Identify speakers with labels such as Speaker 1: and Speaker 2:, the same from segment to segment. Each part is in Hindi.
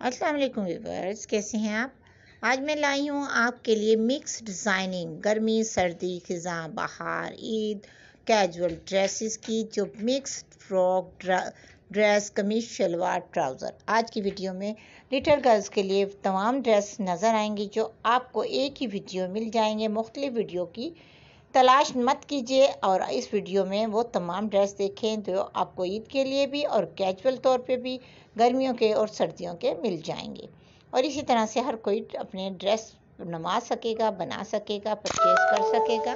Speaker 1: अस्सलाम वालेकुम व्यूअर्स, कैसे हैं आप। आज मैं लाई हूँ आपके लिए मिक्स डिज़ाइनिंग गर्मी सर्दी खिज़ां बहार ईद कैजुअल ड्रेसेस की जो मिक्स फ्रॉक ड्रेस कमीज शलवार ट्राउज़र। आज की वीडियो में लिटिल गर्ल्स के लिए तमाम ड्रेस नज़र आएंगी जो आपको एक ही वीडियो मिल जाएंगे। मुख्तलिफ वीडियो की तलाश मत कीजिए और इस वीडियो में वो तमाम ड्रेस देखें जो आपको ईद के लिए भी और कैजुअल तौर पे भी गर्मियों के और सर्दियों के मिल जाएंगे। और इसी तरह से हर कोई अपने ड्रेस बनवा सकेगा, बना सकेगा, परचेज़ कर सकेगा।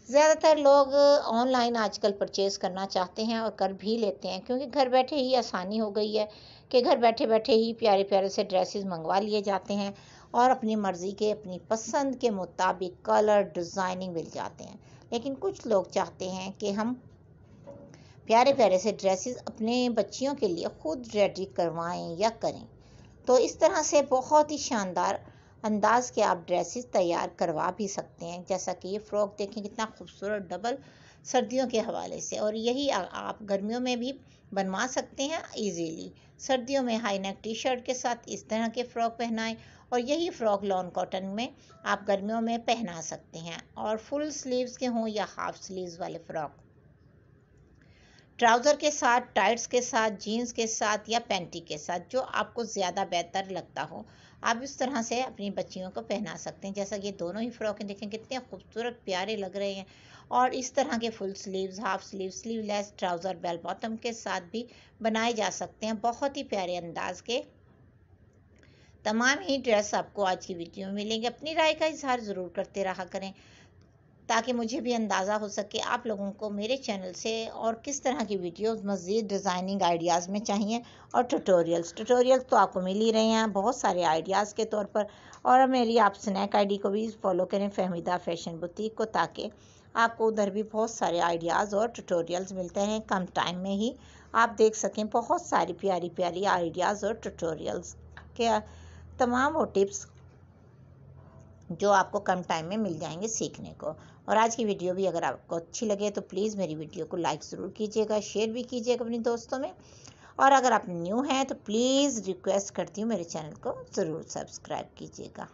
Speaker 1: ज़्यादातर लोग ऑनलाइन आजकल परचेज़ करना चाहते हैं और कर भी लेते हैं, क्योंकि घर बैठे ही आसानी हो गई है कि घर बैठे बैठे ही प्यारे प्यारे से ड्रेसेस मंगवा लिए जाते हैं और अपनी मर्ज़ी के अपनी पसंद के मुताबिक कलर डिज़ाइनिंग मिल जाते हैं। लेकिन कुछ लोग चाहते हैं कि हम प्यारे प्यारे से ड्रेसेस अपने बच्चियों के लिए खुद रेडी करवाएं या करें, तो इस तरह से बहुत ही शानदार अंदाज के आप ड्रेसेस तैयार करवा भी सकते हैं। जैसा कि ये फ्रॉक देखें कितना खूबसूरत डबल सर्दियों के हवाले से, और यही आप गर्मियों में भी बनवा सकते हैं इजीली। सर्दियों में हाई नेक टी शर्ट के साथ इस तरह के फ़्रॉक पहनाएं और यही फ़्रॉक लॉन कॉटन में आप गर्मियों में पहना सकते हैं, और फुल स्लीव्स के हों या हाफ स्लीव्स वाले फ़्रॉक ट्राउज़र के साथ, टाइट्स के साथ, जीन्स के साथ या पैंटी के साथ, जो आपको ज़्यादा बेहतर लगता हो आप इस तरह से अपनी बच्चियों को पहना सकते हैं। जैसा कि दोनों ही फ्रॉकें देखें कितने खूबसूरत प्यारे लग रहे हैं, और इस तरह के full sleeves, half sleeve, sleeveless trouser bell bottom के साथ भी बनाए जा सकते हैं। बहुत ही प्यारे अंदाज के तमाम ही ड्रेस आपको आज की वीडियो में मिलेंगे। अपनी राय का इजहार ज़रूर करते रहा करें ताकि मुझे भी अंदाज़ा हो सके आप लोगों को मेरे चैनल से और किस तरह की वीडियोस मज़ीद डिज़ाइनिंग आइडियाज़ में चाहिए। और ट्यूटोरियल्स तो आपको मिल ही रहे हैं बहुत सारे आइडियाज़ के तौर पर। और मेरी आप स्नैक आईडी को भी फॉलो करें, फहमीदा फैशन बुटीक को, ताकि आपको उधर भी बहुत सारे आइडियाज़ और ट्यूटोरियल्स मिलते हैं। कम टाइम में ही आप देख सकें बहुत सारी प्यारी प्यारी आइडियाज़ और ट्यूटोरियल्स के तमाम वो टिप्स जो आपको कम टाइम में मिल जाएंगे सीखने को। और आज की वीडियो भी अगर आपको अच्छी लगे तो प्लीज़ मेरी वीडियो को लाइक ज़रूर कीजिएगा, शेयर भी कीजिएगा अपने दोस्तों में। और अगर आप न्यू हैं तो प्लीज़ रिक्वेस्ट करती हूँ मेरे चैनल को ज़रूर सब्सक्राइब कीजिएगा।